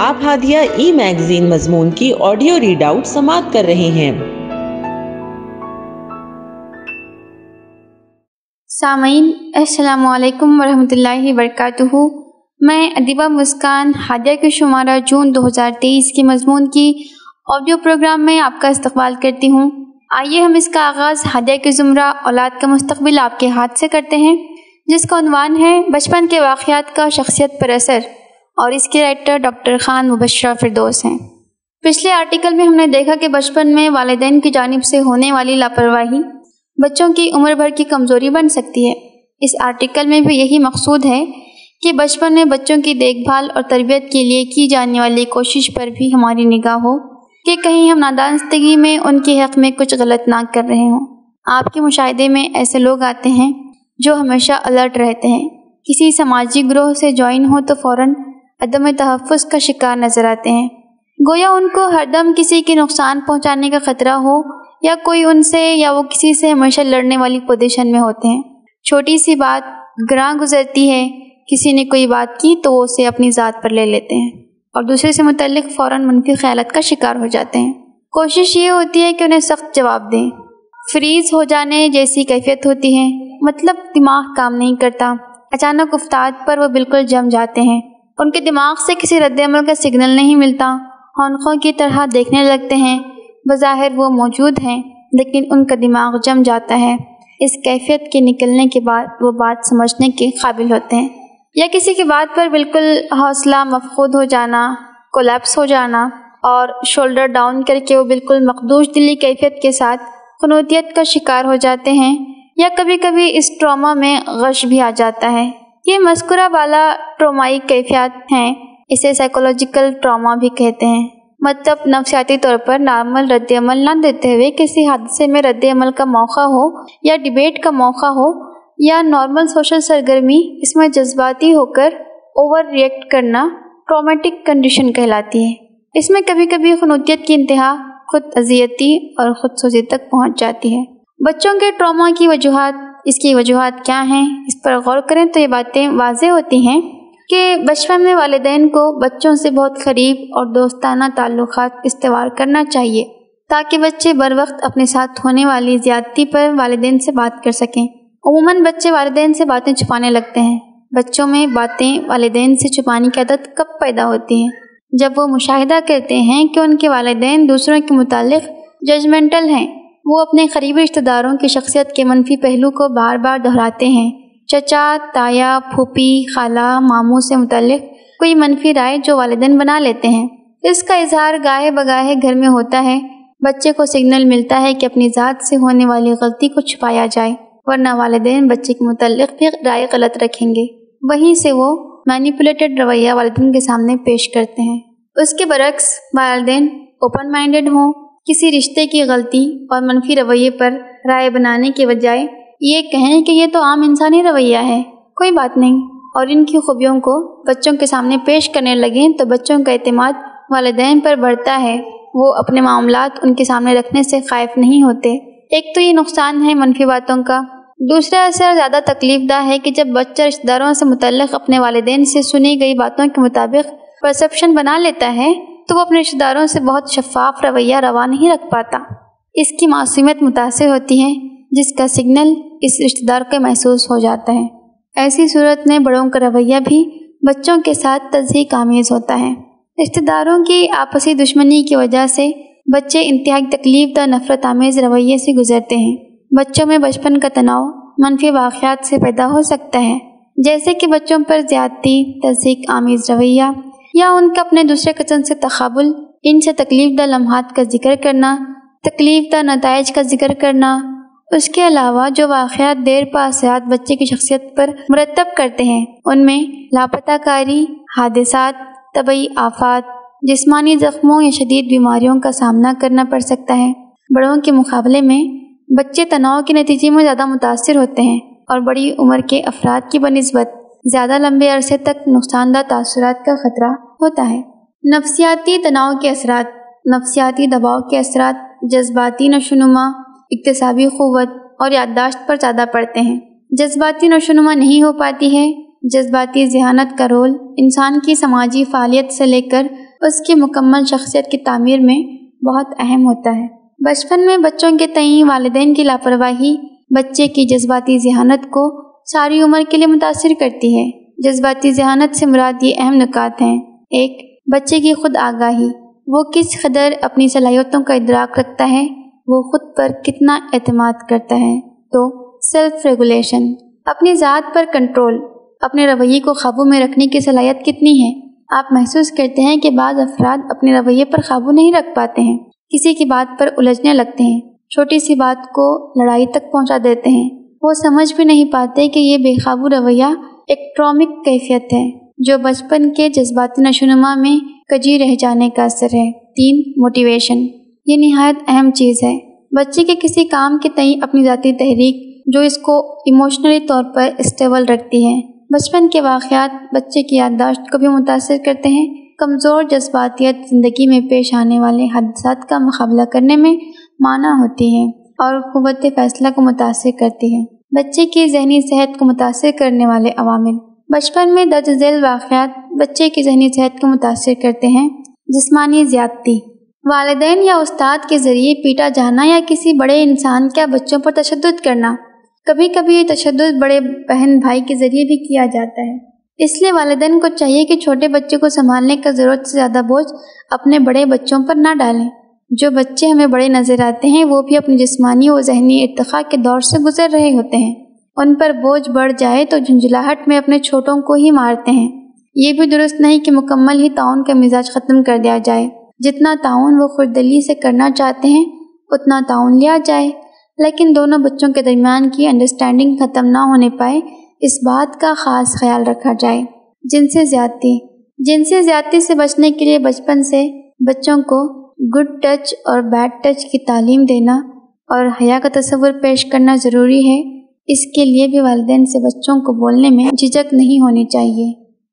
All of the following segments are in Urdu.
آپ ہادیہ ای میگزین مضمون کی آڈیو ریڈ آؤٹ سماعت کر رہے ہیں۔ سامعین السلام علیکم ورحمۃ اللہ وبرکاتہ۔ میں ادیبہ مسکان ہادیہ کے شمارہ جون 2023 کے مضمون کی آڈیو پروگرام میں آپ کا استقبال کرتی ہوں۔ آئیے ہم اس کا آغاز ہادیہ کے زمرہ اولاد کا مستقبل آپ کے ہاتھ سے کرتے ہیں، جس کا عنوان ہے بچپن کے واقعات کا شخصیت پر اثر، اور اس کے رائٹر ڈاکٹر خان مبشرہ فردوس ہیں۔ پچھلے آرٹیکل میں ہم نے دیکھا کہ بچپن میں والدین کی جانب سے ہونے والی لاپرواہی بچوں کی عمر بھر کی کمزوری بن سکتی ہے۔ اس آرٹیکل میں بھی یہی مقصود ہے کہ بچپن میں بچوں کی دیکھ بھال اور تربیت کے لیے کی جانے والی کوشش پر بھی ہماری نگاہ ہو کہ کہیں ہم نادانستگی میں ان کے حق میں کچھ غلط نہ کر رہے ہوں۔ آپ کے مشاہدے میں ایسے لوگ آتے ہیں جو ہمیشہ الرٹ رہتے ہیں، کسی سماجی گروہ سے جوائن ہو تو فوراً عدم تحفظ کا شکار نظر آتے ہیں، گویا ان کو ہر دم کسی کے نقصان پہنچانے کا خطرہ ہو یا کوئی ان سے یا وہ کسی سے ہمیشہ لڑنے والی پوزیشن میں ہوتے ہیں۔ چھوٹی سی بات گراں گزرتی ہے، کسی نے کوئی بات کی تو وہ اسے اپنی ذات پر لے لیتے ہیں اور دوسرے سے متعلق فوراً منفی خیالات کا شکار ہو جاتے ہیں۔ کوشش یہ ہوتی ہے کہ انہیں سخت جواب دیں، فریز ہو جانے جیسی کیفیت ہوتی ہے، مطلب دماغ کام نہیں کرتا، اچانک افتاد پر وہ بالکل جم جاتے ہیں، ان کے دماغ سے کسی رد عمل کا سگنل نہیں ملتا، خونخوں کی طرح دیکھنے لگتے ہیں، بظاہر وہ موجود ہیں لیکن ان کا دماغ جم جاتا ہے۔ اس کیفیت کے نکلنے کے بعد وہ بات سمجھنے کے قابل ہوتے ہیں، یا کسی کی بات پر بالکل حوصلہ مفقود ہو جانا، کولیپس ہو جانا اور شولڈر ڈاؤن کر کے وہ بالکل مخدوش دلی کیفیت کے ساتھ قنوطیت کا شکار ہو جاتے ہیں، یا کبھی کبھی اس ٹراما میں غش بھی آ جاتا ہے۔ یہ مذکورہ بالا ٹرومائی کیفیات ہیں، اسے سائیکولوجیکل ٹراما بھی کہتے ہیں، مطلب نفسیاتی طور پر نارمل رد عمل نہ دیتے ہوئے کسی حادثے میں رد عمل کا موقع ہو یا ڈیبیٹ کا موقع ہو یا نارمل سوشل سرگرمی، اس میں جذباتی ہو کر اوور ری ایکٹ کرنا ٹرامیٹک کنڈیشن کہلاتی ہے۔ اس میں کبھی کبھی خنوعیت کی انتہا خود اذیتی اور خود سوزی تک پہنچ جاتی ہے۔ بچوں کے ٹراما کی وجوہات، اس کی وجوہات کیا ہیں، اس پر غور کریں تو یہ باتیں واضح ہوتی ہیں کہ بچپن میں والدین کو بچوں سے بہت قریب اور دوستانہ تعلقات استوار کرنا چاہیے تاکہ بچے بر وقت اپنے ساتھ ہونے والی زیادتی پر والدین سے بات کر سکیں۔ عموماً بچے والدین سے باتیں چھپانے لگتے ہیں۔ بچوں میں باتیں والدین سے چھپانے کی عادت کب پیدا ہوتی ہے؟ جب وہ مشاہدہ کرتے ہیں کہ ان کے والدین دوسروں کے متعلق ججمنٹل ہیں، وہ اپنے قریبی رشتہ داروں کی شخصیت کے منفی پہلو کو بار بار دہراتے ہیں۔ چچا، تایا، پھوپھی، خالہ، ماموں سے متعلق کوئی منفی رائے جو والدین بنا لیتے ہیں، اس کا اظہار گاہے بگاہے گھر میں ہوتا ہے۔ بچے کو سگنل ملتا ہے کہ اپنی ذات سے ہونے والی غلطی کو چھپایا جائے، ورنہ والدین بچے کے متعلق بھی رائے غلط رکھیں گے۔ وہیں سے وہ مینیپولیٹڈ رویہ والدین کے سامنے پیش کرتے ہیں۔ اس کے برعکس والدین اوپن مائنڈڈ ہوں، کسی رشتے کی غلطی اور منفی رویے پر رائے بنانے کے بجائے یہ کہیں کہ یہ تو عام انسانی رویہ ہے، کوئی بات نہیں، اور ان کی خوبیوں کو بچوں کے سامنے پیش کرنے لگیں تو بچوں کا اعتماد والدین پر بڑھتا ہے، وہ اپنے معاملات ان کے سامنے رکھنے سے خائف نہیں ہوتے۔ ایک تو یہ نقصان ہے منفی باتوں کا، دوسرا اثر زیادہ تکلیف دہ ہے کہ جب بچہ رشتہ داروں سے متعلق اپنے والدین سے سنی گئی باتوں کے مطابق پرسپشن بنا لیتا ہے تو وہ اپنے رشتہ داروں سے بہت شفاف رویہ روا نہیں رکھ پاتا، اس کی معصومیت متاثر ہوتی ہے، جس کا سگنل اس رشتہ دار کو محسوس ہو جاتا ہے۔ ایسی صورت میں بڑوں کا رویہ بھی بچوں کے ساتھ تضحیک آمیز ہوتا ہے۔ رشتہ داروں کی آپسی دشمنی کی وجہ سے بچے انتہائی تکلیف دہ نفرت آمیز رویے سے گزرتے ہیں۔ بچوں میں بچپن کا تناؤ منفی واقعات سے پیدا ہو سکتا ہے، جیسے کہ بچوں پر زیادتی، تضحیک آمیز رویہ یا ان کا اپنے دوسرے کزن سے تقابل، ان سے تکلیف دہ لمحات کا ذکر کرنا، تکلیف دہ نتائج کا ذکر کرنا۔ اس کے علاوہ جو واقعات دیر پا اثرات بچے کی شخصیت پر مرتب کرتے ہیں، ان میں لاپتہ کاری، حادثات، طبعی آفات، جسمانی زخموں یا شدید بیماریوں کا سامنا کرنا پڑ سکتا ہے۔ بڑوں کے مقابلے میں بچے تناؤ کے نتیجے میں زیادہ متاثر ہوتے ہیں اور بڑی عمر کے افراد کی بنسبت زیادہ لمبے عرصے تک نقصان دہ تاثرات کا خطرہ ہوتا ہے۔ نفسیاتی تناؤ کے اثرات، نفسیاتی دباؤ کے اثرات جذباتی نشوونما، اکتسابی قوت اور یادداشت پر زیادہ پڑتے ہیں۔ جذباتی نشوونما نہیں ہو پاتی ہے۔ جذباتی ذہانت کا رول انسان کی سماجی فعالیت سے لے کر اس کی مکمل شخصیت کی تعمیر میں بہت اہم ہوتا ہے۔ بچپن میں بچوں کے تئیں والدین کی لاپرواہی بچے کی جذباتی ذہانت کو ساری عمر کے لیے متاثر کرتی ہے۔ جذباتی ذہانت سے مراد یہ اہم نکات ہیں۔ 1. بچے کی خود آگاہی، وہ کس قدر اپنی صلاحیتوں کا ادراک رکھتا ہے، وہ خود پر کتنا اعتماد کرتا ہے۔ 2. سیلف ریگولیشن، اپنی ذات پر کنٹرول، اپنے رویے کو قابو میں رکھنے کی صلاحیت کتنی ہے۔ آپ محسوس کرتے ہیں کہ بعض افراد اپنے رویے پر قابو نہیں رکھ پاتے ہیں، کسی کی بات پر الجھنے لگتے ہیں، چھوٹی سی بات کو لڑائی تک پہنچا دیتے ہیں۔ وہ سمجھ بھی نہیں پاتے کہ یہ بے قابو رویہ ایک ٹرامیک کیفیت ہے جو بچپن کے جذباتی نشوونما میں کجی رہ جانے کا اثر ہے۔ 3. موٹیویشن، یہ نہایت اہم چیز ہے۔ بچے کے کسی کام کے تئیں اپنی ذاتی تحریک جو اس کو ایموشنلی طور پر اسٹیبل رکھتی ہے۔ بچپن کے واقعات بچے کی یادداشت کو بھی متاثر کرتے ہیں۔ کمزور جذباتیت زندگی میں پیش آنے والے حادثات کا مقابلہ کرنے میں مانع ہوتی ہے اور قوت فیصلہ کو متاثر کرتی ہے۔ بچے کی ذہنی صحت کو متاثر کرنے والے عوامل، بچپن میں درج ذیل واقعات بچے کی ذہنی صحت کو متاثر کرتے ہیں۔ جسمانی زیادتی، والدین یا استاد کے ذریعے پیٹا جانا یا کسی بڑے انسان کا بچوں پر تشدد کرنا۔ کبھی کبھی یہ تشدد بڑے بہن بھائی کے ذریعے بھی کیا جاتا ہے، اس لیے والدین کو چاہیے کہ چھوٹے بچے کو سنبھالنے کا ضرورت سے زیادہ بوجھ اپنے بڑے بچوں پر نہ ڈالیں۔ جو بچے ہمیں بڑے نظر آتے ہیں وہ بھی اپنی جسمانی و ذہنی ارتقاء کے دور سے گزر رہے ہوتے ہیں۔ ان پر بوجھ بڑھ جائے تو جھنجھلاہٹ میں اپنے چھوٹوں کو ہی مارتے ہیں۔ یہ بھی درست نہیں کہ مکمل ہی تعاون کا مزاج ختم کر دیا جائے۔ جتنا تعاون وہ خردلی سے کرنا چاہتے ہیں اتنا تعاون لیا جائے، لیکن دونوں بچوں کے درمیان کی انڈرسٹینڈنگ ختم نہ ہونے پائے اس بات کا خاص خیال رکھا جائے۔ جنسی زیادتی سے بچنے کے لیے بچپن سے بچوں کو گڈ ٹچ اور بیڈ ٹچ کی تعلیم دینا اور حیا کا تصور پیش کرنا ضروری ہے۔ اس کے لیے بھی والدین سے بچوں کو بولنے میں جھجک نہیں ہونی چاہیے۔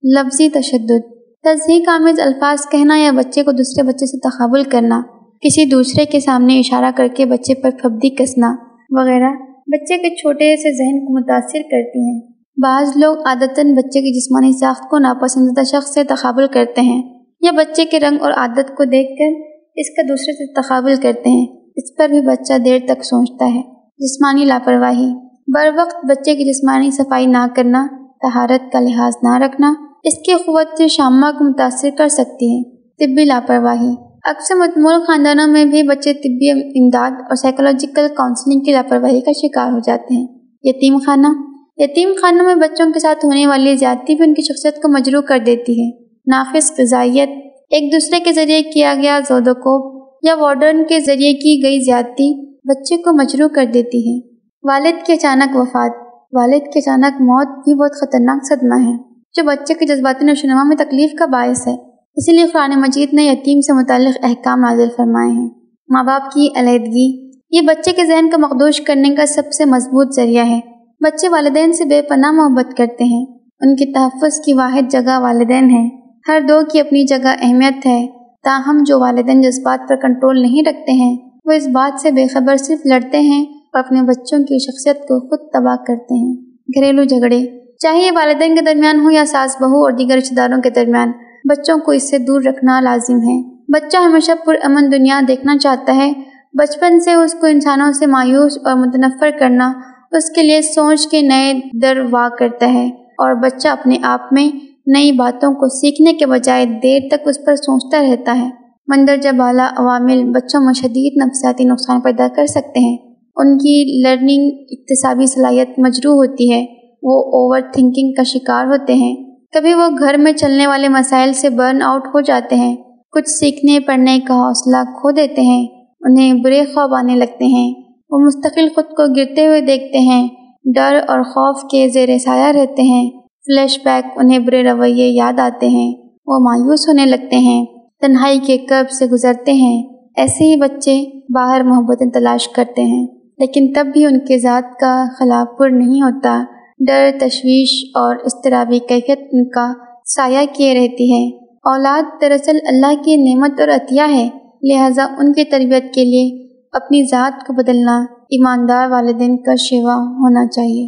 لفظی تشدد، تضحیک آمیز الفاظ کہنا یا بچے کو دوسرے بچے سے تقابل کرنا، کسی دوسرے کے سامنے اشارہ کر کے بچے پر پھبدی کسنا وغیرہ بچے کے چھوٹے سے ذہن کو متاثر کرتی ہیں۔ بعض لوگ عادتاً بچے کی جسمانی ساخت کو ناپسندیدہ شخص سے تقابل کرتے ہیں یا بچے کے رنگ اور عادت کو دیکھ کر اس کا دوسرے سے تقابل کرتے ہیں۔ اس پر بھی بچہ دیر تک سوچتا ہے۔ جسمانی لاپرواہی، بر وقت بچے کی جسمانی صفائی نہ کرنا، طہارت کا لحاظ نہ رکھنا اس کی قوت شامہ کو متاثر کر سکتی ہے۔ طبی لاپرواہی، اکثر متمول خاندانوں میں بھی بچے طبی امداد اور سائیکولوجیکل کاؤنسلنگ کی لاپرواہی کا شکار ہو جاتے ہیں۔ یتیم خانوں میں بچوں کے ساتھ ہونے والی زیادتی بھی ان کی شخصیت کو مجروح کر دیتی ہے۔ ناقص غذائیت، ایک دوسرے کے ذریعے کیا گیا زود و کوب یا وارڈن کے ذریعے کی گئی زیادتی بچے کو مجروح کر دیتی ہے۔ والد کی اچانک وفات، والد کی اچانک موت بھی بہت خطرناک صدمہ ہے جو بچے کے جذباتی نشوونما میں تکلیف کا باعث ہے۔ اسی لیے قرآن مجید نے یتیم سے متعلق احکام نازل فرمائے ہیں۔ ماں باپ کی علیحدگی، یہ بچے کے ذہن کو مخدوش کرنے کا سب سے مضبوط ذریعہ ہے۔ بچے والدین سے بے پناہ محبت کرتے ہیں، ان کی تحفظ کی واحد جگہ والدین ہیں۔ ہر دو کی اپنی جگہ اہمیت ہے، تاہم جو والدین جذبات پر کنٹرول نہیں رکھتے ہیں وہ اس بات سے بے خبر صرف لڑتے ہیں اور اپنے بچوں کی شخصیت کو خود تباہ کرتے ہیں۔ گھریلو جھگڑے، چاہے یہ والدین کے درمیان ہو یا ساس بہو اور دیگر رشتہ داروں کے درمیان، بچوں کو اس سے دور رکھنا لازم ہے۔ بچہ ہمیشہ پرامن دنیا دیکھنا چاہتا ہے۔ بچپن سے اس کو انسانوں سے مایوس اور متنفر کرنا اس کے لیے سوچ کے نئے در وا کرتا ہے، اور بچہ اپنے آپ میں نئی باتوں کو سیکھنے کے بجائے دیر تک اس پر سوچتا رہتا ہے۔ مندرجہ بالا عوامل بچوں میں شدید نفسیاتی نقصان پیدا کر سکتے ہیں۔ ان کی لرننگ اکتسابی صلاحیت مجروح ہوتی ہے، وہ اوور تھنکنگ کا شکار ہوتے ہیں، کبھی وہ گھر میں چلنے والے مسائل سے برن آؤٹ ہو جاتے ہیں، کچھ سیکھنے پڑھنے کا حوصلہ کھو دیتے ہیں، انہیں برے خواب آنے لگتے ہیں، وہ مستقل خود کو گرتے ہوئے دیکھتے ہیں، ڈر اور خوف کے زیر سایہ رہتے ہیں، فلیش بیک انہیں برے رویے یاد آتے ہیں، وہ مایوس ہونے لگتے ہیں، تنہائی کے کرب سے گزرتے ہیں۔ ایسے ہی بچے باہر محبتیں تلاش کرتے ہیں، لیکن تب بھی ان کے ذات کا خلا پر نہیں ہوتا۔ ڈر، تشویش اور اضطرابی کیفیت ان کا سایہ کیے رہتی ہے۔ اولاد دراصل اللہ کی نعمت اور عطیہ ہے، لہٰذا ان کی تربیت کے لیے اپنی ذات کو بدلنا ایماندار والدین کا شیوا ہونا چاہیے۔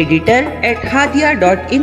editor@hadia.in